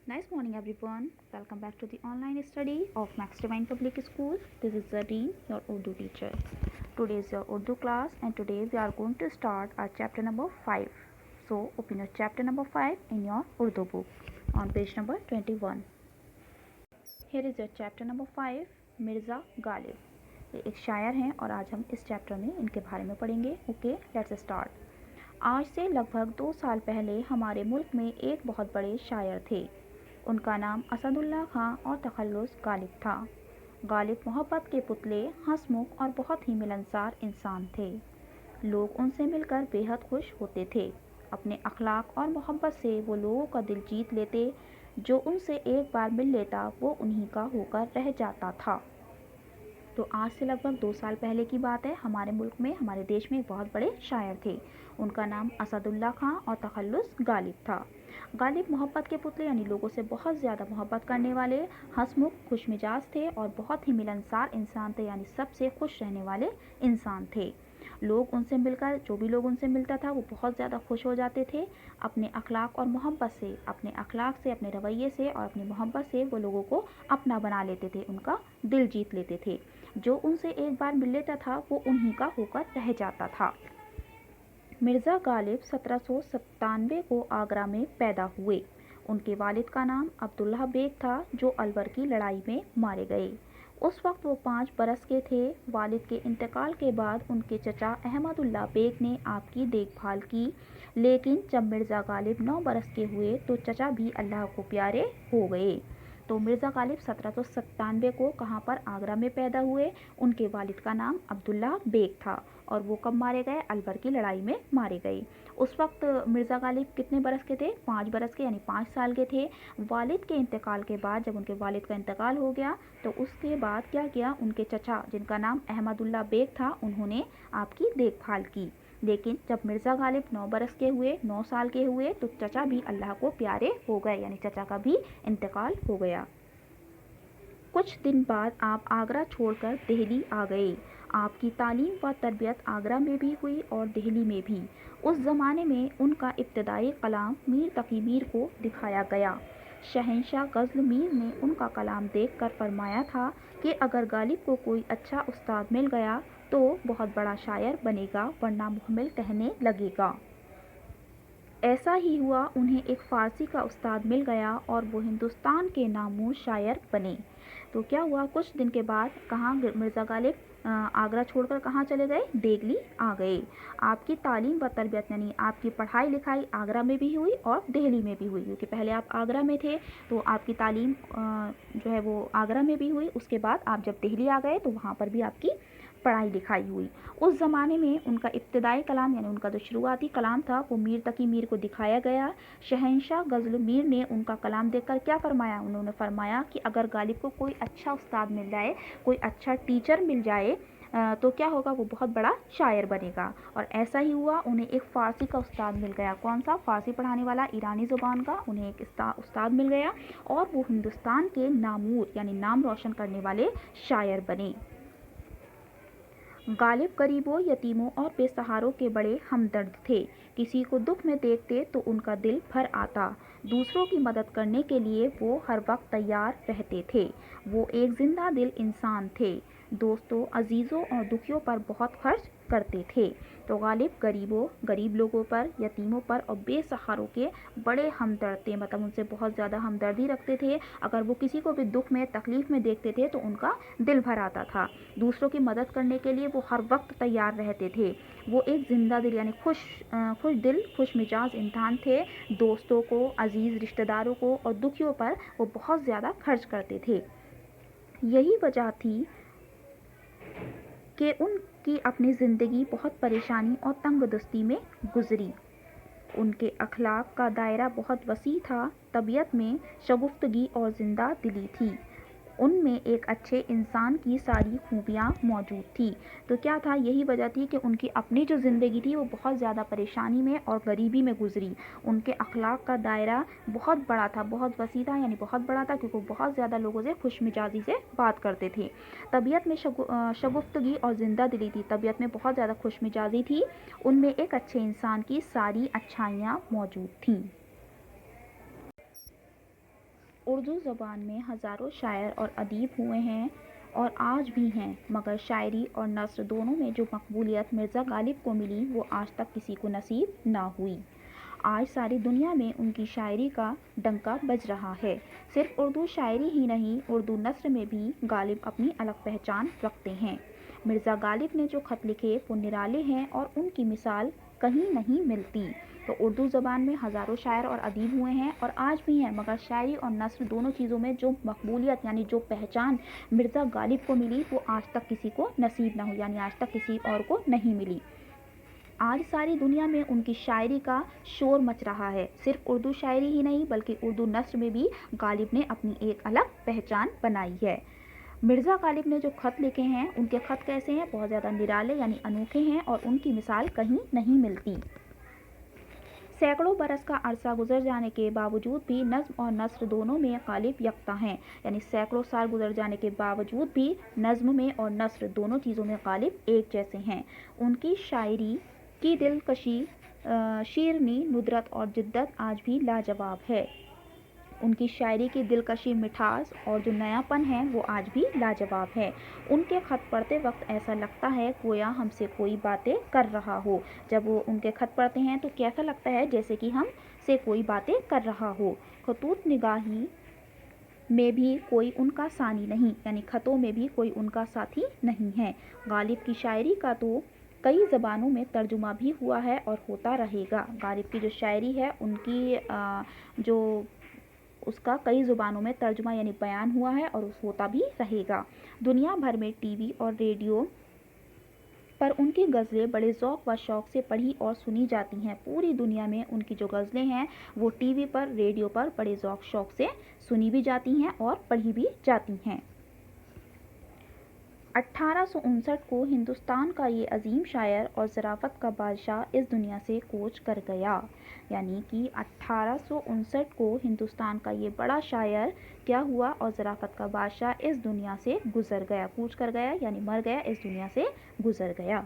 Nice morning everyone. Welcome back to the online study of Max Divine Public School. This is Zareen, your Urdu teacher. Today is your Urdu class and today we are going to start our chapter number 5. So open your chapter number 5 in your Urdu book on page number 21. Here is your chapter number 5, Mirza Ghalib. ये एक शायर हैं और आज हम इस chapter में इनके बारे में पढ़ेंगे. Okay, let's start. आज से लगभग 2 साल पहले हमारे मुल्क में एक बहुत बड़े शायर थे. उनका नाम असदुल्ला खां और तखल्लुस गालिब था. गालिब मोहब्बत के पुतले, हंसमुख और बहुत ही मिलनसार इंसान थे. लोग उनसे मिलकर बेहद खुश होते थे. अपने अखलाक और मोहब्बत से वो लोगों का दिल जीत लेते. जो उनसे एक बार मिल लेता वो उन्हीं का होकर रह जाता था. तो आज से लगभग 2 साल पहले की बात है. हमारे मुल्क में, हमारे देश में एक बहुत बड़े शायर थे. उनका नाम असदुल्ला खां और तखल्लुस गालिब था. गालिब मोहब्बत के पुतले यानी लोगों से बहुत ज़्यादा मोहब्बत करने वाले, हंसमुख, खुश मिजाज थे और बहुत ही मिलनसार इंसान थे यानी सबसे खुश रहने वाले इंसान थे. लोग उनसे मिलकर, जो भी लोग उनसे मिलता था वो बहुत ज़्यादा खुश हो जाते थे. अपने अखलाक और मोहब्बत से, अपने अखलाक से, अपने रवैये से और अपनी मोहब्बत से वो लोगों को अपना बना लेते थे, उनका दिल जीत लेते थे. जो उनसे एक बार मिल लेता था वो उन्हीं का होकर रह जाता था. मिर्ज़ा गालिब 1797 को आगरा में पैदा हुए. उनके वालिद का नाम अब्दुल्ला बेग था जो अलवर की लड़ाई में मारे गए. उस वक्त वो 5 बरस के थे. वालिद के इंतकाल के बाद उनके चचा अहमदुल्ला बेग ने आपकी देखभाल की. लेकिन जब मिर्ज़ा गालिब 9 बरस के हुए तो चचा भी अल्लाह को प्यारे हो गए. तो मिर्ज़ा गालिब 1797 को कहाँ पर, आगरा में पैदा हुए. उनके वालिद का नाम अब्दुल्ला बेग था और वो कब मारे गए, अलवर की लड़ाई में मारे गए. उस वक्त मिर्ज़ा गालिब कितने बरस के थे, 5 बरस के यानी 5 साल के थे. वालिद के इंतकाल के बाद, जब उनके वालिद का इंतकाल हो गया तो उसके बाद क्या किया, उनके चचा जिनका नाम अहमदुल्ला बेग था उन्होंने आपकी देखभाल की. लेकिन जब मिर्ज़ा गालिब 9 बरस के हुए, 9 साल के हुए तो चचा भी अल्लाह को प्यारे हो गए यानी चचा का भी इंतकाल हो गया. कुछ दिन बाद आप आगरा छोड़कर दिल्ली आ गए. आपकी तालीम व तरबियत आगरा में भी हुई और दिल्ली में भी. उस ज़माने में उनका इब्तदाई कलाम मीर तकी मीर को दिखाया गया. शहंशाह गज़ल मीर ने उनका कलाम देखकर फरमाया था कि अगर गालिब को कोई अच्छा उस्ताद मिल गया तो बहुत बड़ा शायर बनेगा, वरना मुहम्मिल कहने लगेगा. ऐसा ही हुआ. उन्हें एक फ़ारसी का उस्ताद मिल गया और वो हिंदुस्तान के नामूर शायर बने. तो क्या हुआ, कुछ दिन के बाद कहाँ मिर्ज़ा गालिब आगरा छोड़कर कहाँ चले गए, दिल्ली आ गए. आपकी तालीम व तरबियत यानी आपकी पढ़ाई लिखाई आगरा में भी हुई और दिल्ली में भी हुई. क्योंकि पहले आप आगरा में थे तो आपकी तालीम जो है वो आगरा में भी हुई. उसके बाद आप जब दिल्ली आ गए तो वहाँ पर भी आपकी पढ़ाई लिखाई हुई. उस ज़माने में उनका इब्तदाई कलाम यानी उनका जो शुरुआती कलाम था वो मीर तकी मीर को दिखाया गया. शहंशाह गज़ल मीर ने उनका कलाम देखकर क्या फरमाया, उन्होंने फरमाया कि अगर गालिब को कोई अच्छा उस्ताद मिल जाए, कोई अच्छा टीचर मिल जाए तो क्या होगा, वो बहुत बड़ा शायर बनेगा. और ऐसा ही हुआ. उन्हें एक फ़ारसी का उस्ताद मिल गया. कौन सा, फ़ारसी पढ़ाने वाला, ईरानी ज़ुबान का उन्हें एक उस्ताद मिल गया और वो हिंदुस्तान के नामूर यानी नाम रोशन करने वाले शायर बने. गालिब गरीबों, यतीमों और बेसहारों के बड़े हमदर्द थे. किसी को दुख में देखते तो उनका दिल भर आता. दूसरों की मदद करने के लिए वो हर वक्त तैयार रहते थे. वो एक जिंदा दिल इंसान थे. दोस्तों, अजीज़ों और दुखियों पर बहुत खर्च करते थे. तो गालिब गरीबों, गरीब लोगों पर, यतीमों पर और बेसहारों के बड़े हमदर्द थे. मतलब उनसे बहुत ज़्यादा हमदर्दी रखते थे. अगर वो किसी को भी दुख में, तकलीफ़ में देखते थे तो उनका दिल भर आता था. दूसरों की मदद करने के लिए वो हर वक्त तैयार रहते थे. वो एक ज़िंदा दिल यानी खुश दिल, खुश मिजाज इंसान थे. दोस्तों को, अजीज़ रिश्तेदारों को और दुखियों पर वो बहुत ज़्यादा खर्च करते थे. यही वजह थी कि उनकी अपनी ज़िंदगी बहुत परेशानी और तंगदस्ती में गुजरी. उनके अखलाक का दायरा बहुत वसी था. तबीयत में शगुफ्तगी और ज़िंदा दिली थी. उनमें एक अच्छे इंसान की सारी खूबियाँ मौजूद थी. तो क्या था, यही वजह थी कि उनकी अपनी जो ज़िंदगी थी वो बहुत ज़्यादा परेशानी में और गरीबी में गुजरी. उनके अखलाक का दायरा बहुत बड़ा था, बहुत वसी था यानी बहुत बड़ा था, क्योंकि वो बहुत ज़्यादा लोगों से खुश मिजाजी से बात करते थे. तबीयत में शगुफ्तगी और ज़िंदा दिली थी. तबीयत में बहुत ज़्यादा खुश मिजाजी थी. उनमें एक अच्छे इंसान की सारी अच्छाइयाँ मौजूद थीं. اردو زبان میں ہزاروں شاعر اور ادیب ہوئے ہیں اور آج بھی ہیں، مگر شاعری اور نثر دونوں میں جو مقبولیت مرزا غالب کو ملی وہ آج تک کسی کو نصیب نہ ہوئی۔ آج ساری دنیا میں ان کی شاعری کا ڈنکا بج رہا ہے۔ صرف اردو شاعری ہی نہیں، اردو نثر میں بھی غالب اپنی الگ پہچان رکھتے ہیں۔ مرزا غالب نے جو خط لکھے وہ نرالے ہیں اور ان کی مثال کہیں نہیں ملتی۔ تو اردو زبان میں ہزاروں شاعر اور ادیب ہوئے ہیں اور آج بھی ہیں، مگر شاعری اور نثر دونوں چیزوں میں جو مقبولیت یعنی جو پہچان مرزا غالب کو ملی وہ آج تک کسی کو نصیب نہ ہوئی، یعنی آج تک کسی اور کو نہیں ملی۔ آج ساری دنیا میں ان کی شاعری کا شور مچ رہا ہے۔ صرف اردو شاعری ہی نہیں بلکہ اردو نثر میں بھی غالب نے اپنی ایک الگ پہچان بنائی ہے۔ مرزا غالب نے جو خط لکھے ہیں ان کے خط کیسے ہیں؟ بہت زیادہ نرالے یعنی انوکھے ہیں اور ان کی مثال کہیں نہیں ملتی۔ سینکڑوں برس کا عرصہ گزر جانے کے باوجود بھی نظم اور نثر دونوں میں غالب یکتا ہیں، یعنی سینکڑوں سال گزر جانے کے باوجود بھی نظم میں اور نثر دونوں چیزوں میں غالب ایک جیسے ہیں۔ ان کی شاعری کی دلکشی، شیرینی، ندرت اور جدت آج بھی لاجواب ہے۔ ان کی شاعری کی دلکشی، مٹھاس اور جو نیا پن ہے وہ آج بھی لاجواب ہے۔ ان کے خط پڑھتے وقت ایسا لگتا ہے گویا ہم سے کوئی باتیں کر رہا ہو۔ جب وہ ان کے خط پڑھتے ہیں تو کیسا لگتا ہے؟ جیسے کہ ہم سے کوئی باتیں کر رہا ہو۔ خطوط نگاہی میں بھی کوئی ان کا ثانی نہیں، یعنی خطوں میں بھی کوئی ان کا ساتھی نہیں ہے۔ غالب کی شاعری کا تو کئی زبانوں میں ترجمہ بھی ہوا ہے اور ہوتا رہے گا۔ غالب کی جو شاعری ہے ان کی جو اس کا کئی زبانوں میں ترجمہ یعنی بیان ہوا ہے اور ہوتا بھی رہے گا۔ دنیا بھر میں ٹی وی اور ریڈیو پر ان کی غزلیں بڑے ذوق و شوق سے پڑھی اور سنی جاتی ہیں۔ پوری دنیا میں ان کی جو غزلیں ہیں وہ ٹی وی پر، ریڈیو پر بڑے ذوق شوق سے سنی بھی جاتی ہیں اور پڑھی بھی جاتی ہیں۔ 1859 کو ہندوستان کا یہ عظیم شاعر اور ظرافت کا بادشاہ اس دنیا سے کوچ کر گیا، یعنی کہ 1859 کو ہندوستان کا یہ بڑا شاعر کیا ہوا اور ظرافت کا بادشاہ اس دنیا سے گزر گیا، کوچ کر گیا یعنی مر گیا، اس دنیا سے گزر گیا۔